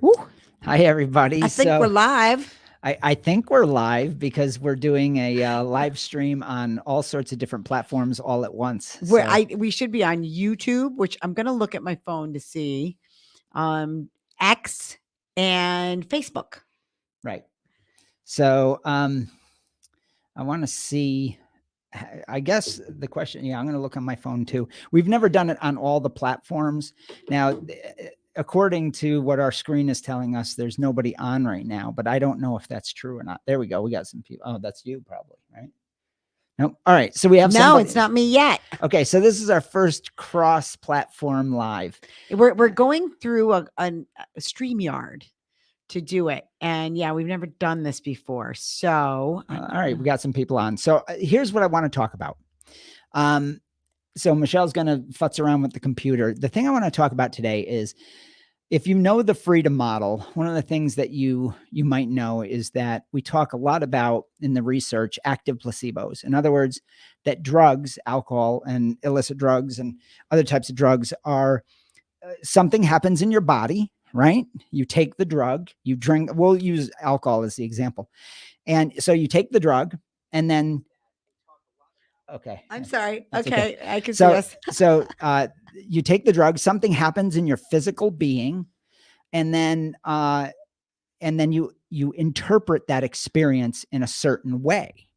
Woo. Hi, everybody. I think we're live. I think we're live because we're doing a live stream on all sorts of different platforms all at once. We should be on YouTube, which I'm gonna look at my phone to see. X and Facebook. Right. So I want to see. I guess the question, I'm going to look on my phone too. We've never done it on all the platforms. Now, according to what our screen is telling us, there's nobody on right now, but I don't know if that's true or not. There we go. We got some people. Oh, that's you probably, right? Nope. All right. So we have somebody. It's not me yet. Okay. So this is our first cross-platform live. We're going through a StreamYard to do it. And yeah, we've never done this before. So all right, we got some people on. So here's what I want to talk about. So Michelle's going to futz around with the computer. The thing I want to talk about today is, if you know the freedom model, one of the things that you might know is that we talk a lot about in the research active placebos. In other words, that drugs, alcohol and illicit drugs and other types of drugs are something happens in your body, right? You take the drug, you drink, we'll use alcohol as the example. And so you take the drug and then, okay. I'm sorry. Okay. I can so, see us. So you take the drug, something happens in your physical being, and then you interpret that experience in a certain way.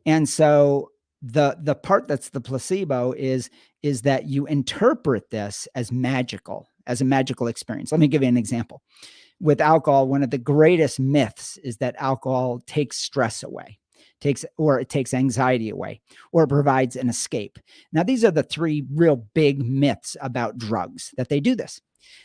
And so the part that's the placebo is that you interpret this as magical, as a magical experience. Let me give you an example. With alcohol, one of the greatest myths is that alcohol takes stress away, it takes anxiety away, or it provides an escape. Now, these are the three real big myths about drugs, that they do this.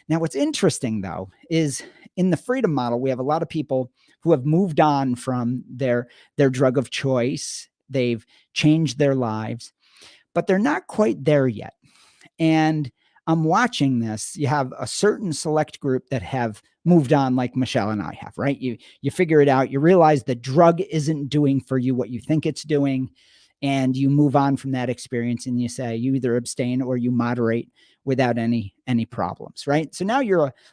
Now, what's interesting, though, is in the freedom model, we have a lot of people who have moved on from their drug of choice. They've changed their lives, but they're not quite there yet. And I'm watching this. You have a certain select group that have moved on, like Michelle and I have, right? You figure it out. You realize the drug isn't doing for you what you think it's doing, and you move on from that experience, and you say you either abstain or you moderate without any problems, right? So now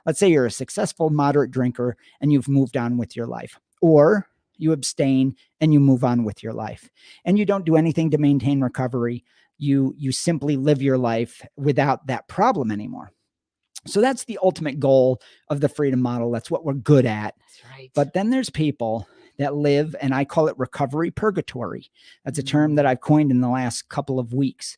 let's say you're a successful moderate drinker and you've moved on with your life, or you abstain and you move on with your life, and you don't do anything to maintain recovery. You simply live your life without that problem anymore. So that's the ultimate goal of the freedom model. That's what we're good at. That's right. But then there's people that live, and I call it recovery purgatory. That's a term that I've coined in the last couple of weeks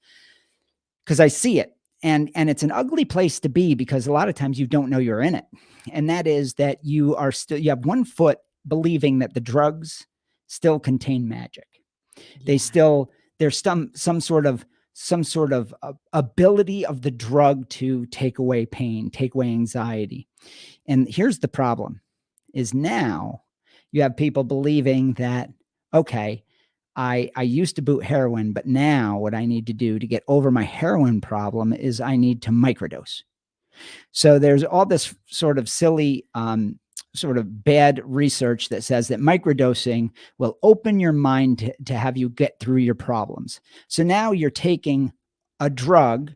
because I see it. And it's an ugly place to be, because a lot of times you don't know you're in it. And that is that you have one foot believing that the drugs still contain magic. Yeah. There's some sort of ability of the drug to take away pain, take away anxiety. And here's the problem is now you have people believing that, okay, I used to boot heroin, but now what I need to do to get over my heroin problem is I need to microdose. So there's all this sort of silly, sort of bad research that says that microdosing will open your mind to have you get through your problems. So now you're taking a drug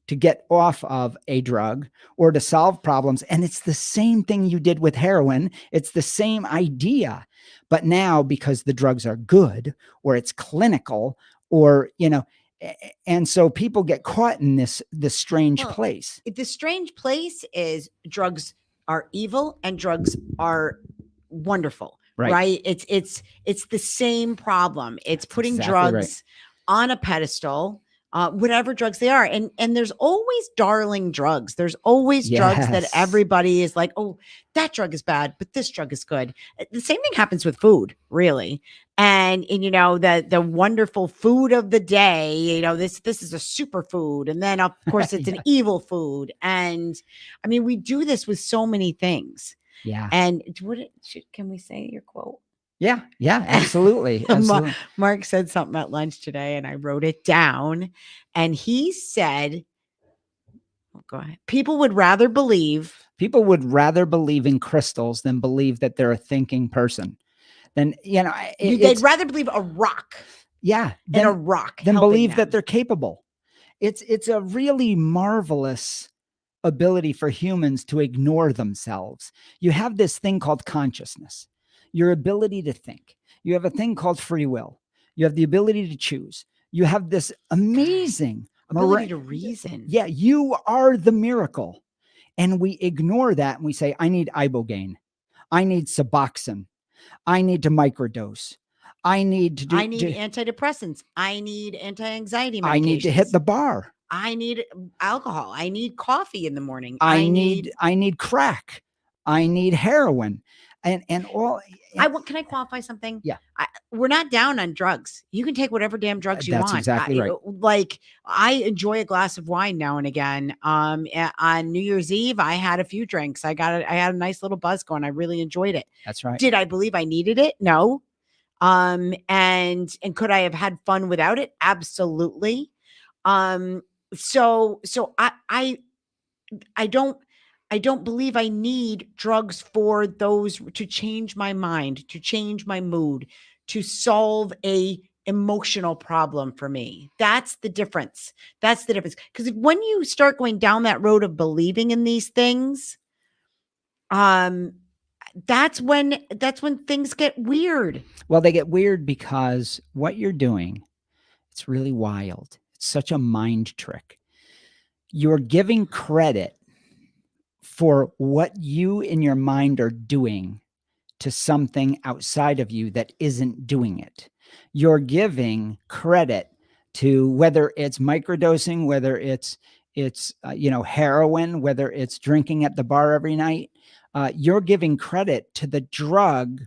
to get off of a drug or to solve problems. And it's the same thing you did with heroin. It's the same idea. But now, because the drugs are good, or it's clinical, or, and so people get caught in this strange place. The strange place is drugs are evil and drugs are wonderful, right? It's the same problem. It's putting drugs on a pedestal, whatever drugs they are. And there's always darling drugs. There's always drugs that everybody is like, oh, that drug is bad, but this drug is good. The same thing happens with food, really. And the wonderful food of the day, this is a superfood. And then of course it's an evil food. And I mean, we do this with so many things. Yeah. And can we say your quote? Yeah, absolutely. Absolutely. Mark said something at lunch today and I wrote it down, and he said, go ahead. People would rather believe in crystals than believe that they're a thinking person. Then, they'd rather believe a rock. Yeah. Than a rock. Than believe that they're capable. It's a really marvelous ability for humans to ignore themselves. You have this thing called consciousness, your ability to think. You have a thing called free will. You have the ability to choose. You have this amazing ability to reason. Yeah, you are the miracle. And we ignore that and we say, I need ibogaine. I need Suboxone. I need to microdose. I need antidepressants. I need anti-anxiety medications. I need to hit the bar. I need alcohol. I need coffee in the morning. I need crack. I need heroin. And all. Can I qualify something? Yeah. We're not down on drugs. You can take whatever damn drugs you want. That's exactly right. Like, I enjoy a glass of wine now and again. On New Year's Eve, I had a few drinks. I had a nice little buzz going. I really enjoyed it. That's right. Did I believe I needed it? No. And could I have had fun without it? Absolutely. So I don't believe I need drugs for those to change my mind, to change my mood, to solve a emotional problem for me. That's the difference. That's the difference. Because when you start going down that road of believing in these things, that's when things get weird. Well, they get weird because what you're doing, it's really wild. It's such a mind trick. You're giving credit for what you in your mind are doing to something outside of you that isn't doing it. You're giving credit to whether it's microdosing, whether it's heroin, whether it's drinking at the bar every night. You're giving credit to the drug.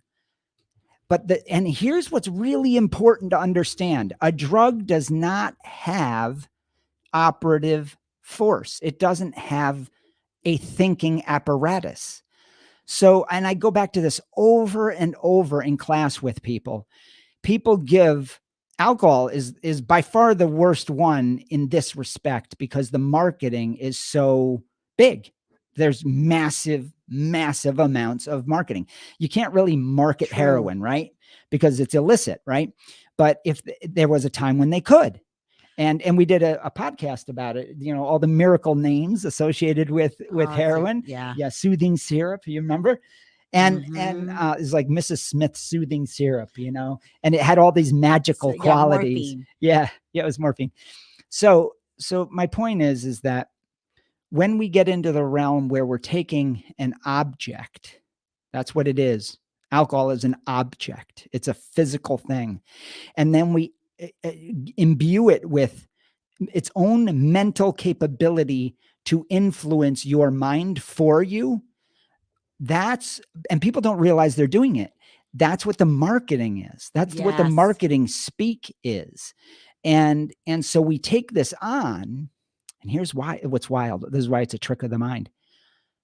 And here's what's really important to understand. A drug does not have operative force. It doesn't have a thinking apparatus. So, and I go back to this over and over in class with people. People give alcohol is by far the worst one in this respect because the marketing is so big. There's massive amounts of marketing. You can't really market heroin, right? Because it's illicit, right? But if there was a time when they could. And we did a podcast about it, all the miracle names associated with heroin. Yeah. Soothing syrup, you remember? And it's like Mrs. Smith's soothing syrup, and it had all these magical qualities. Morphine. Yeah, it was morphine. So my point is that when we get into the realm where we're taking an object, that's what it is. Alcohol is an object. It's a physical thing. And then we imbue it with its own mental capability to influence your mind for you. And people don't realize they're doing it. That's what the marketing is. That's what the marketing speak is. And so we take this on, and here's what's wild. This is why it's a trick of the mind.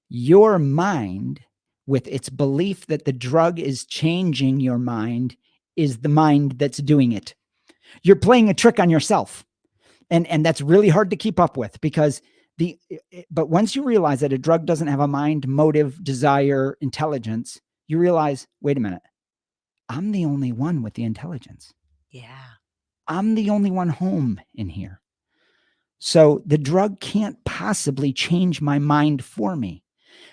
Your mind, with its belief that the drug is changing your mind, is the mind that's doing it. You're playing a trick on yourself. And that's really hard to keep up with because but once you realize that a drug doesn't have a mind, motive, desire, intelligence, you realize, wait a minute, I'm the only one with the intelligence. Yeah. I'm the only one home in here. So the drug can't possibly change my mind for me.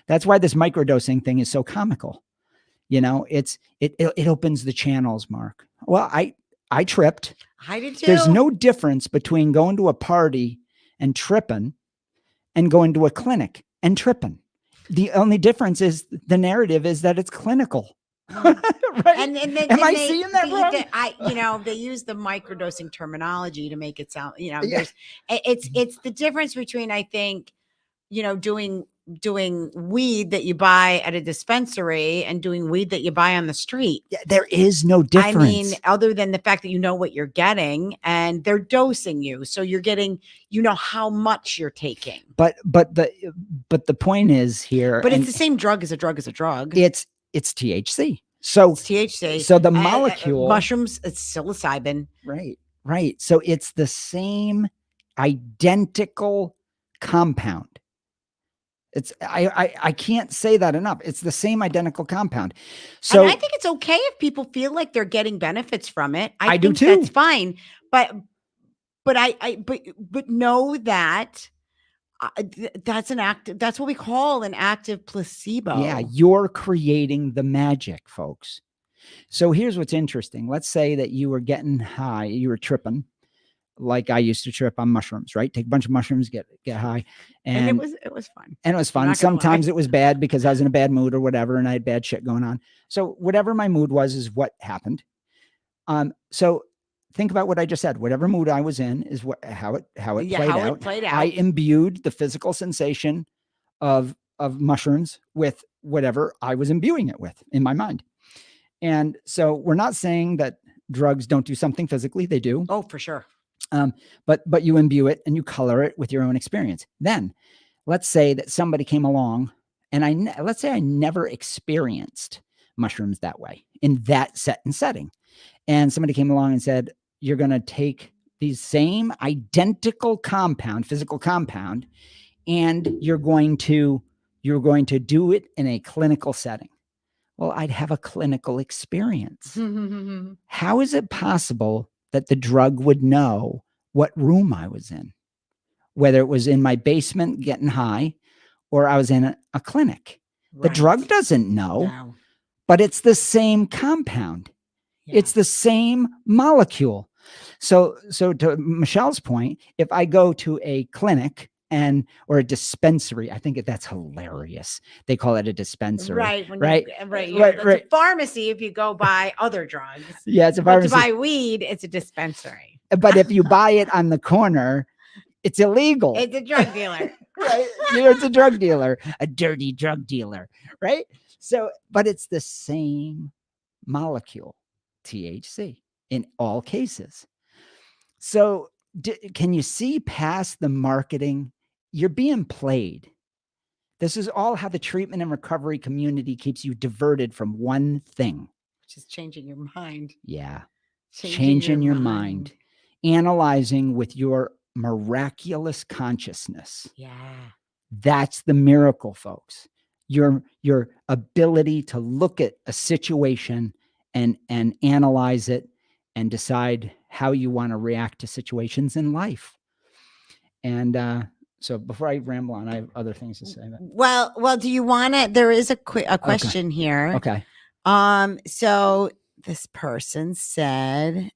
That's why this microdosing thing is so comical. It opens the channels, Mark. Well, I tripped. I did too. There's no difference between going to a party and tripping and going to a clinic and tripping. The only difference is the narrative is that it's clinical. Right? And Am I seeing that wrong? They use the microdosing terminology to make it sound, it's the difference between, I think, doing weed that you buy at a dispensary and doing weed that you buy on the street. Yeah, there is no difference. I mean, other than the fact that you know what you're getting and they're dosing you. So you're getting, how much you're taking. But the point is here. But it's the same drug as a drug is a drug. It's THC. So it's THC. So the molecule. Mushrooms, it's psilocybin. Right. So it's the same identical compound. I can't say that enough. It's the same identical compound. So and I think it's okay if people feel like they're getting benefits from it. I do too. That's fine. But know that That's an active, that's what we call an active placebo. Yeah, you're creating the magic, folks. So here's what's interesting. Let's say that you were getting high, you were tripping, like I used to trip on mushrooms, right? Take a bunch of mushrooms, get high. And it was fun. And it was fun. Sometimes it was bad because I was in a bad mood or whatever, and I had bad shit going on. So whatever my mood was is what happened. So think about what I just said. Whatever mood I was in is how it played out. I imbued the physical sensation of mushrooms with whatever I was imbuing it with in my mind. And so we're not saying that drugs don't do something physically. They do. Oh, for sure. But you imbue it and you color it with your own experience. Then let's say that somebody came along and let's say I never experienced mushrooms that way in that set and setting. And somebody came along and said, you're going to take these same identical compound, physical compound, and you're going to do it in a clinical setting. Well, I'd have a clinical experience. How is it possible that the drug would know what room I was in, whether it was in my basement getting high or I was in a clinic? Right. The drug doesn't know, but it's the same compound. Yeah. It's the same molecule. So to Michelle's point, if I go to a clinic or a dispensary, I think that's hilarious. They call it a dispensary, right? It's a pharmacy if you go buy other drugs. Yeah, it's a pharmacy. But to buy weed, it's a dispensary. But if you buy it on the corner, it's illegal. It's a drug dealer, right? It's a drug dealer, a dirty drug dealer, right? So, but it's the same molecule, THC, in all cases. So, can you see past the marketing? You're being played. This is all how the treatment and recovery community keeps you diverted from one thing, which is changing your mind. Yeah. Changing your mind. Analyzing with your miraculous consciousness. Yeah. That's the miracle, folks. Your ability to look at a situation and analyze it and decide how you want to react to situations in life. And so before I ramble on, I have other things to say. Well, do you want to? There is a question here. Okay. So this person said,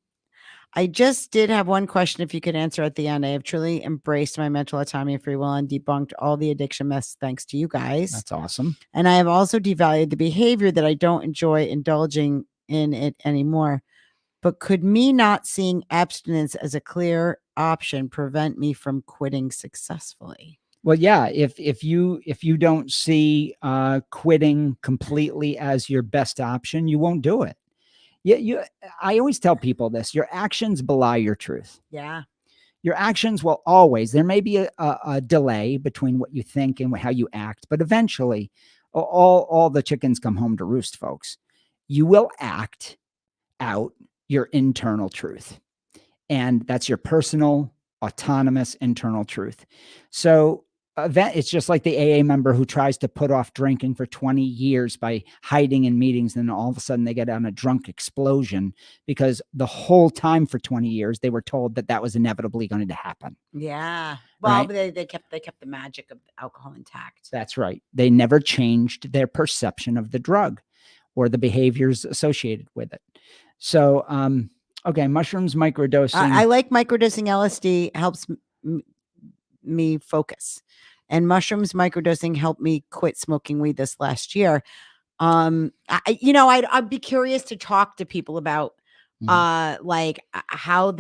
I just did have one question. If you could answer at the end, I have truly embraced my mental autonomy and free will and debunked all the addiction myths thanks to you guys. That's awesome. And I have also devalued the behavior that I don't enjoy indulging in it anymore. But could me not seeing abstinence as a clear option prevent me from quitting successfully? Well, yeah. If you don't see quitting completely as your best option, you won't do it. Yeah, I always tell people this: your actions belie your truth. Yeah. Your actions will always. There may be a delay between what you think and how you act, but eventually, all the chickens come home to roost, folks. You will act out your internal truth. And that's your personal, autonomous, internal truth. So it's just like the AA member who tries to put off drinking for 20 years by hiding in meetings. And then all of a sudden they get on a drunk explosion because the whole time for 20 years, they were told that was inevitably going to happen. Yeah. Well, right? they kept the magic of alcohol intact. That's right. They never changed their perception of the drug or the behaviors associated with it. So, okay, mushrooms microdosing. I like microdosing. LSD helps me focus, and mushrooms microdosing helped me quit smoking weed this last year. I'd be curious to talk to people about like how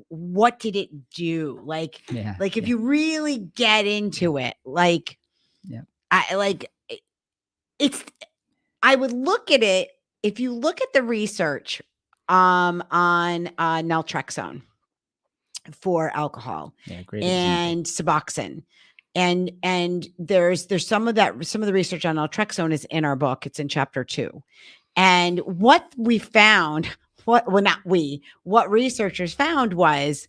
what did it do? Like if you really get into it, like, I would look at it. If you look at the research on naltrexone for alcohol and Suboxone, and there's some of the research on naltrexone is in our book. It's in chapter 2. And what we found, what researchers found was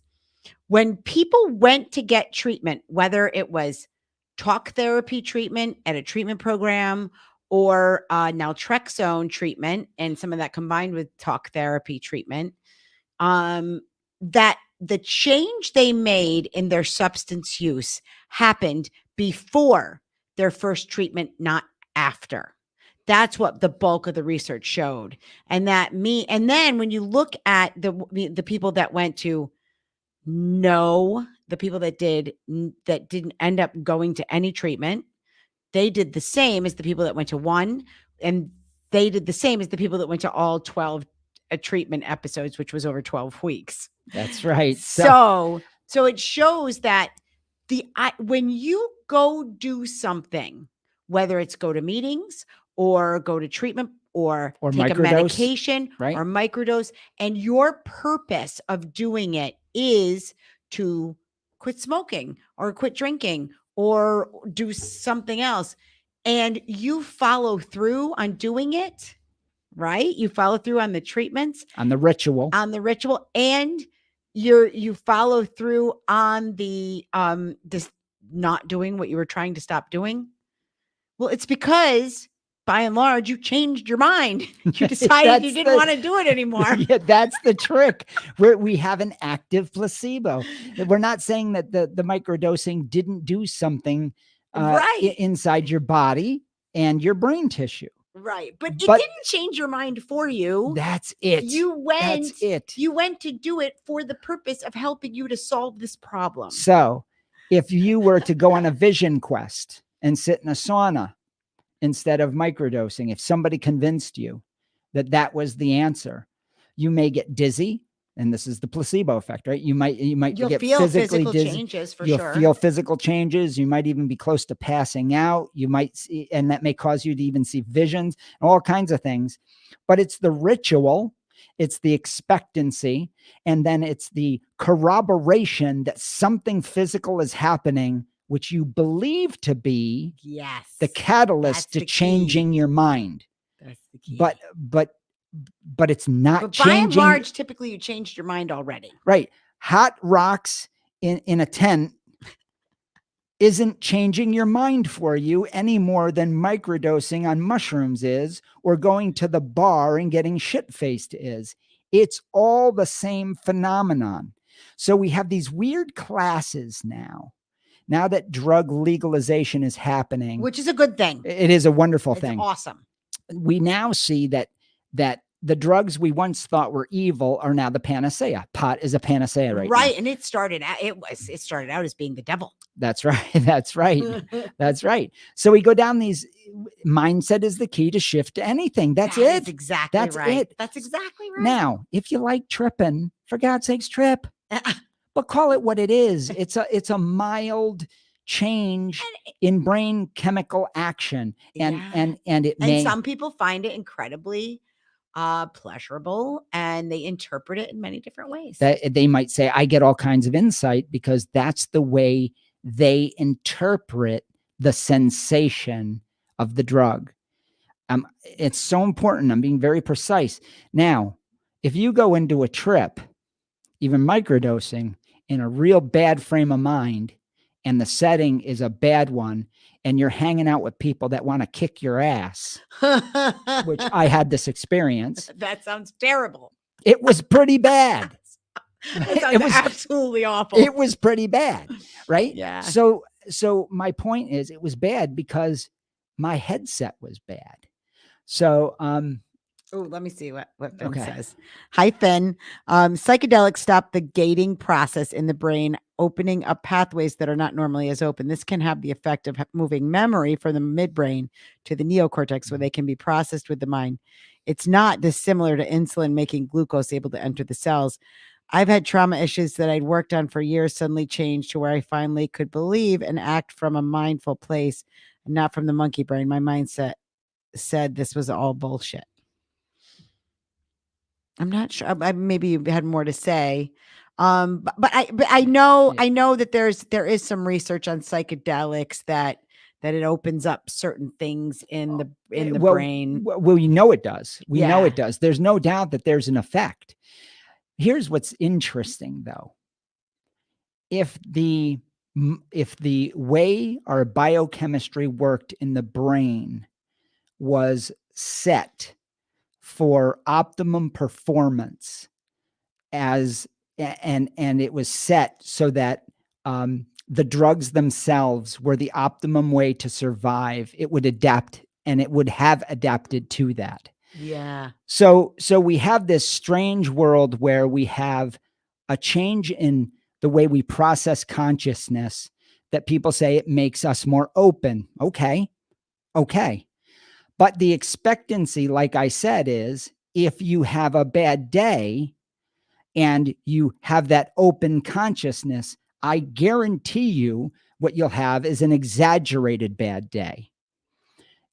when people went to get treatment, whether it was talk therapy treatment at a treatment program or naltrexone treatment, and some of that combined with talk therapy treatment, that the change they made in their substance use happened before their first treatment, not after. That's what the bulk of the research showed. And then when you look at the people that went to the people that didn't end up going to any treatment, they did the same as the people that went to one, and they did the same as the people that went to all 12 treatment episodes, which was over 12 weeks. That's right. So it shows that when you go do something, whether it's go to meetings or go to treatment or take a medication or microdose, and your purpose of doing it is to quit smoking or quit drinking or do something else, and you follow through on doing it, right? You follow through on the treatments, on the ritual, and you follow through on the this not doing what you were trying to stop doing. Well, it's because by and large, you changed your mind. You decided you didn't want to do it anymore. Yeah, that's the trick. We have an active placebo. We're not saying that the microdosing didn't do something inside your body and your brain tissue. Right. But it didn't change your mind for you. That's it. You went to do it for the purpose of helping you to solve this problem. So if you were to go on a vision quest and sit in a sauna instead of microdosing, if somebody convinced you that that was the answer, you may get dizzy. And this is the placebo effect, right? You'll get feel physical dizzy. Changes for You'll sure. Feel physical changes. You might even be close to passing out. You might see, and that may cause you to even see visions, all kinds of things. But it's the ritual, it's the expectancy, and then it's the corroboration that something physical is happening, which you believe to be the catalyst to changing your mind. That's the key. But it's not changing. By and large, typically you changed your mind already. Right. Hot rocks in a tent isn't changing your mind for you any more than microdosing on mushrooms is, or going to the bar and getting shit-faced is. It's all the same phenomenon. So we have these weird classes now that drug legalization is happening. Which is a good thing. It is a wonderful thing. Awesome. We now see that the drugs we once thought were evil are now the panacea. Pot is a panacea right now. And it started out as being the devil. That's right. That's right. That's right. So we go down these. Mindset is the key to shift to anything. That's it. That's exactly right. That's exactly right. Now, if you like tripping, for God's sakes, trip. But call it what it is. It's a mild change in brain chemical action, and some people find it incredibly pleasurable, and they interpret it in many different ways. That they might say, I get all kinds of insight because that's the way they interpret the sensation of the drug. It's so important. I'm being very precise. Now, if you go into a trip, even microdosing, in a real bad frame of mind, and the setting is a bad one, and you're hanging out with people that want to kick your ass, which I had this experience. That sounds terrible. It was pretty bad. It was absolutely awful. It was pretty bad, right? Yeah. So my point is, it was bad because my headset was bad. So, let me see what Finn says. Hi, Finn. Psychedelics stop the gating process in the brain, opening up pathways that are not normally as open. This can have the effect of moving memory from the midbrain to the neocortex, where they can be processed with the mind. It's not dissimilar to insulin making glucose able to enter the cells. I've had trauma issues that I'd worked on for years suddenly changed to where I finally could believe and act from a mindful place and not from the monkey brain. My mindset said this was all bullshit. I'm not sure. Maybe you had more to say. But I know that there is some research on psychedelics that it opens up certain things in the brain. Well, we know it does. We know it does. There's no doubt that there's an effect. Here's what's interesting, though. If the way our biochemistry worked in the brain was set for optimum performance as and it was set so that the drugs themselves were the optimum way to survive. It would adapt, and it would have adapted to that. Yeah. So we have this strange world where we have a change in the way we process consciousness that people say it makes us more open. Okay. But the expectancy, like I said, is if you have a bad day and you have that open consciousness, I guarantee you what you'll have is an exaggerated bad day.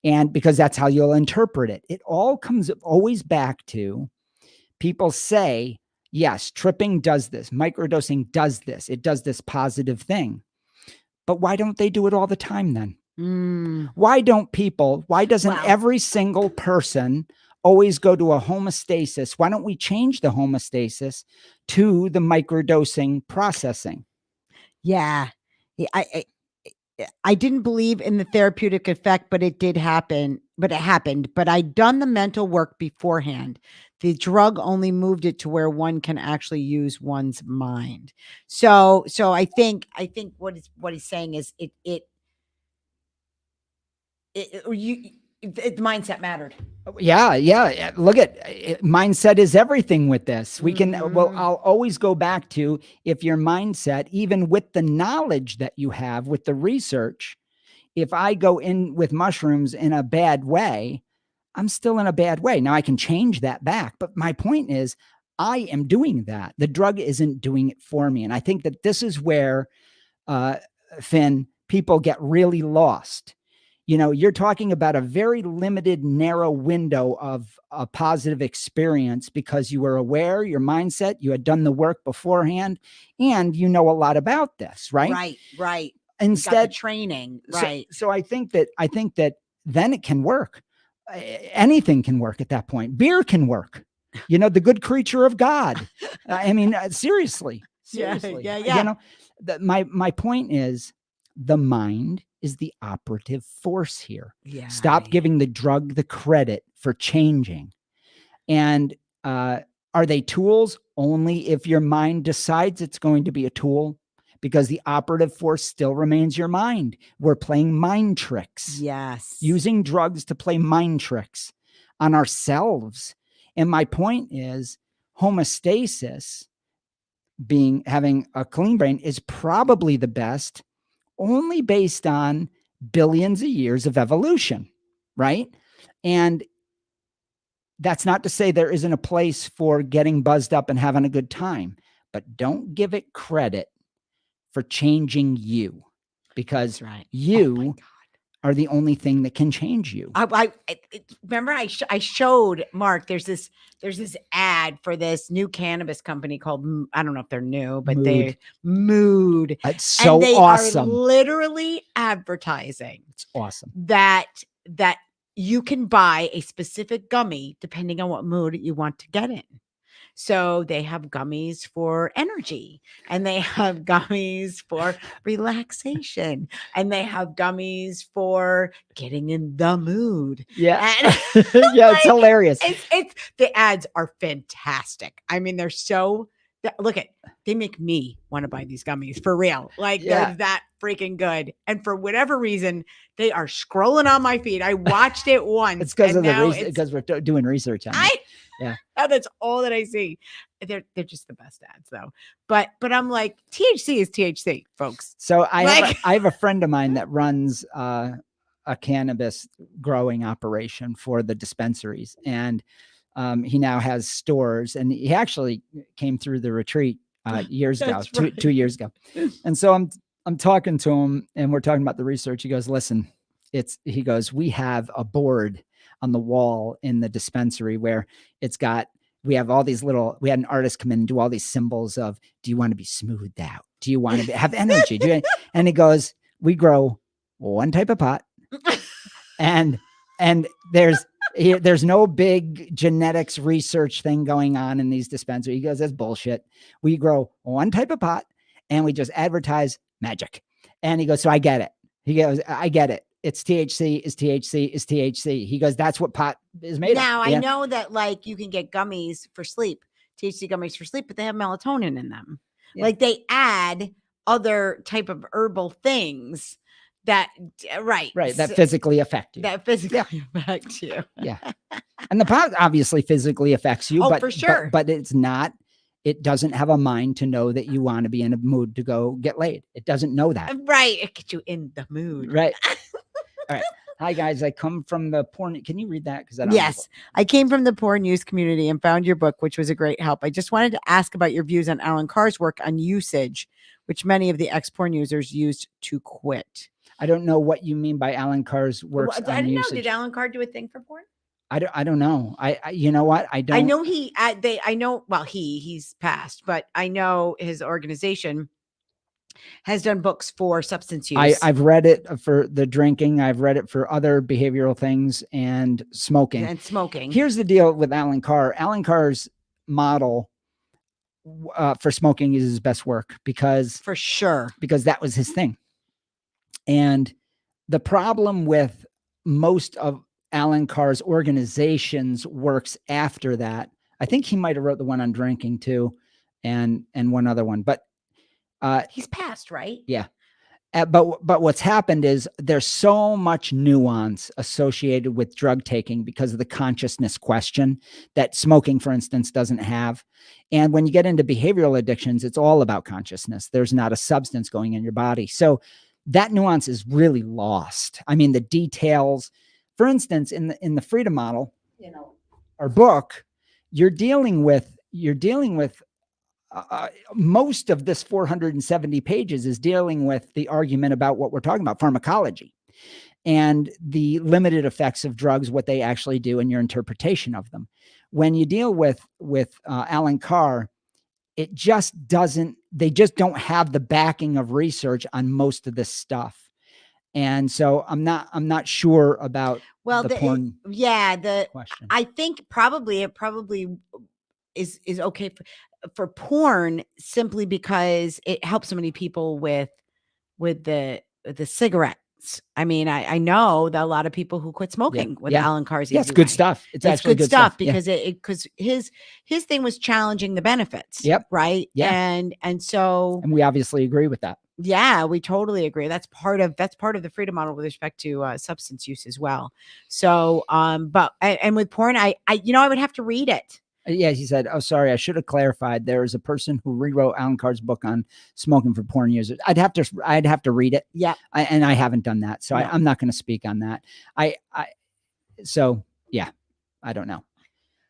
And because that's how you'll interpret it. It all comes always back to people say, yes, tripping does this, microdosing does this, it does this positive thing. But why don't they do it all the time then? Why doesn't every single person always go to a homeostasis? Why don't we change the homeostasis to the microdosing processing? Yeah. I didn't believe in the therapeutic effect, but it did happen. But it happened. But I'd done the mental work beforehand. The drug only moved it to where one can actually use one's mind. So I think what he's saying is the mindset mattered. Yeah. Look at mindset is everything with this. We can, I'll always go back to if your mindset, even with the knowledge that you have with the research, if I go in with mushrooms in a bad way, I'm still in a bad way. Now I can change that back. But my point is, I am doing that. The drug isn't doing it for me. And I think that this is where, Finn, people get really lost. You're talking about a very limited, narrow window of a positive experience because you were aware, your mindset, you had done the work beforehand, and you know a lot about this, right? Right. Instead, training, right? So I think that then it can work. Anything can work at that point. Beer can work. The good creature of God. I mean, seriously. Yeah. My point is, the mind is the operative force here. Yeah. Stop giving the drug the credit for changing. And are they tools? Only if your mind decides it's going to be a tool, because the operative force still remains your mind. We're playing mind tricks. Yes. Using drugs to play mind tricks on ourselves. And my point is, homeostasis, having a clean brain, is probably the best, only based on billions of years of evolution, right? And that's not to say there isn't a place for getting buzzed up and having a good time, but don't give it credit for changing you, because you are the only thing that can change you. I remember I showed Mark, there's this ad for this new cannabis company called, I don't know if they're new, but they're Mood. It's so and they awesome. Are literally advertising. It's awesome. That you can buy a specific gummy depending on what mood you want to get in. So they have gummies for energy, and they have gummies for relaxation, and they have gummies for getting in the mood. Yeah. And it's hilarious. It's the ads are fantastic. I mean, they're so they make me want to buy these gummies for real. They're that freaking good. And for whatever reason, they are scrolling on my feed. I watched it once. It's because of because we're doing research on it. Yeah. That's all that I see. They're just the best ads though. But I'm like, THC is THC, folks. So I have a friend of mine that runs a cannabis growing operation for the dispensaries, and he now has stores, and he actually came through the retreat years ago, right. 2 years ago. And so I'm talking to him, and we're talking about the research. He goes, listen, he goes, we have a board on the wall in the dispensary where we have all these we had an artist come in and do all these symbols of, do you want to be smoothed out? Do you want to have energy? And he goes, we grow one type of pot, and there's no big genetics research thing going on in these dispensaries. He goes, that's bullshit. We grow one type of pot and we just advertise magic. And he goes, so I get it. He goes, I get it. It's THC, is THC, is THC. He goes, that's what pot is made of. Now I know that you can get gummies for sleep. THC gummies for sleep, but they have melatonin in them. Yeah. Like they add other type of herbal things that that physically affect you. That physically affect you. Yeah. And the pot obviously physically affects you, but for sure. But it's not, it doesn't have a mind to know that you want to be in a mood to go get laid. It doesn't know that. Right. It gets you in the mood. Right. All right. Hi guys, I come from the porn. Can you read that? Because yes, I came from the porn use community and found your book, which was a great help. I just wanted to ask about your views on Alan Carr's work on usage, which many of the ex-porn users used to quit. I don't know what you mean by Alan Carr's work. I don't know. Did Alan Carr do a thing for porn? I don't know. I you know what? I don't. I know I know. Well, he's passed, but I know his organization has done books for substance use. I've read it for the drinking. I've read it for other behavioral things and smoking. Here's the deal with Alan Carr. Alan Carr's model for smoking is his best work because that was his thing. And the problem with most of Alan Carr's organizations works after that, I think he might have wrote the one on drinking too, and one other one, but he's passed, right? Yeah. But what's happened is there's so much nuance associated with drug taking because of the consciousness question that smoking, for instance, doesn't have. And when you get into behavioral addictions, it's all about consciousness. There's not a substance going in your body. So that nuance is really lost. I mean, the details, for instance, in the Freedom Model, our book, you're dealing with most of this 470 pages is dealing with the argument about what we're talking about, pharmacology, and the limited effects of drugs, what they actually do, and your interpretation of them. When you deal with Alan Carr, it just doesn't. They just don't have the backing of research on most of this stuff, and so I'm not sure about the porn. The question. I think it probably is okay for porn simply because it helps so many people with the cigarettes. I mean, I know that a lot of people who quit smoking with Alan Carr's. Yeah, it's good stuff. It's actually good stuff because because his thing was challenging the benefits. Yep. Right. Yeah. And we obviously agree with that. Yeah, we totally agree. That's part of the Freedom Model with respect to substance use as well. So, but with porn, I would have to read it. Yeah, he said, "Oh, sorry, I should have clarified. There is a person who rewrote Alan Carr's book on smoking for porn users. I'd have to read it. Yeah, and I haven't done that, so I'm not going to speak on that. So yeah, I don't know.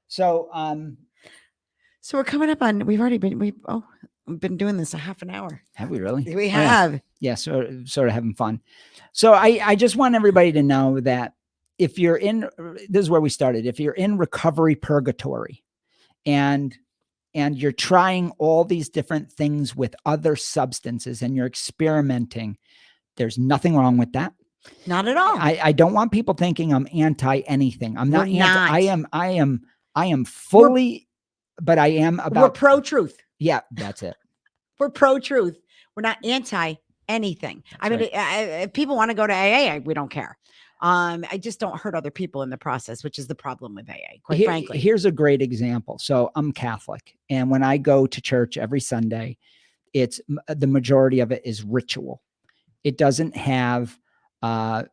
So so we're coming up on. We've been doing this a half an hour. Have we really? We have. Yeah, sort of having fun. So I just want everybody to know that if you're in, this is where we started. If you're in recovery purgatory, and you're trying all these different things with other substances and you're experimenting, there's nothing wrong with that. Not at all. I don't want people thinking I'm anti anything. I'm not anti. I am fully, but I am about. We're pro-truth. Yeah, that's it. We're pro-truth. We're not anti anything. That's mean, if people want to go to AA, we don't care. I just don't hurt other people in the process, which is the problem with AA, quite frankly. Here's a great example. So I'm Catholic, and when I go to church every Sunday, it's the majority of it is ritual. It doesn't have, do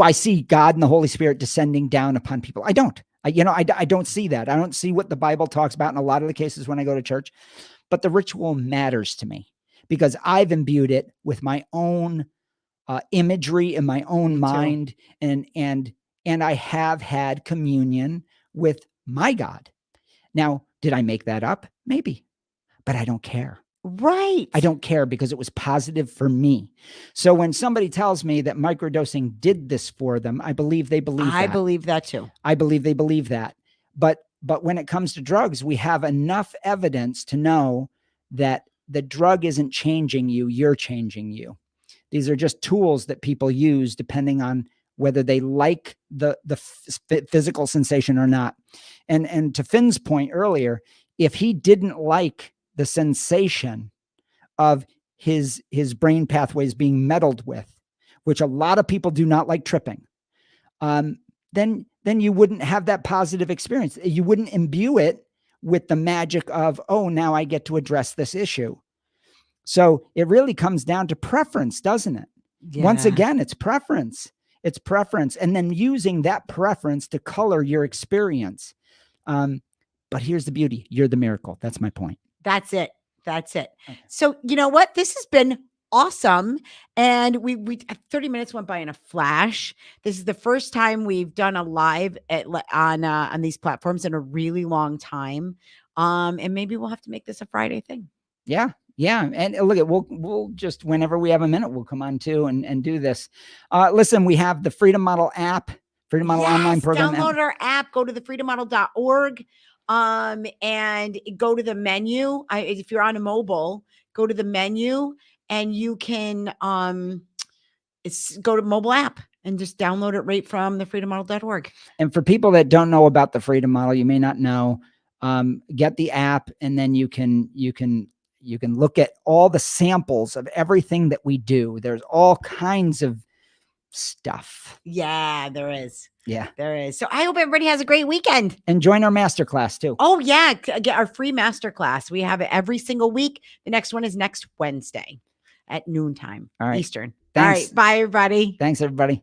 I see God and the Holy Spirit descending down upon people? I don't. I don't see that. I don't see what the Bible talks about in a lot of the cases when I go to church, but the ritual matters to me because I've imbued it with my own imagery in my own mind, and I have had communion with my God. Now, did I make that up? Maybe, but I don't care. Right. I don't care because it was positive for me. So when somebody tells me that microdosing did this for them, I believe they believe that. I believe that too. I believe they believe that. But when it comes to drugs, we have enough evidence to know that the drug isn't changing you, you're changing you. These are just tools that people use depending on whether they like the physical sensation or not. And to Finn's point earlier, if he didn't like the sensation of his brain pathways being meddled with, which a lot of people do not like tripping, then you wouldn't have that positive experience. You wouldn't imbue it with the magic of, oh, now I get to address this issue. So it really comes down to preference, doesn't it? Yeah. Once again, it's preference. It's preference. And then using that preference to color your experience. But here's the beauty. You're the miracle. That's my point. That's it. That's it. Okay. So you know what? This has been awesome. And we 30 minutes went by in a flash. This is the first time we've done a live on these platforms in a really long time. And maybe we'll have to make this a Friday thing. Yeah. Yeah. And look at, we'll just, whenever we have a minute, we'll come on too and do this. Listen, we have the Freedom Model app, Freedom Model online program. Download our app, go to thefreedommodel.org, and go to the menu. If you're on a mobile, go to the menu and you can, go to mobile app and just download it right from thefreedommodel.org. And for people that don't know about the Freedom Model, you may not know, get the app, and then you can look at all the samples of everything that we do. There's all kinds of stuff. Yeah, there is. Yeah, there is. So I hope everybody has a great weekend. And join our masterclass too. Oh yeah. Get our free masterclass. We have it every single week. The next one is next Wednesday at noontime Eastern. Thanks. All right. Bye everybody. Thanks everybody.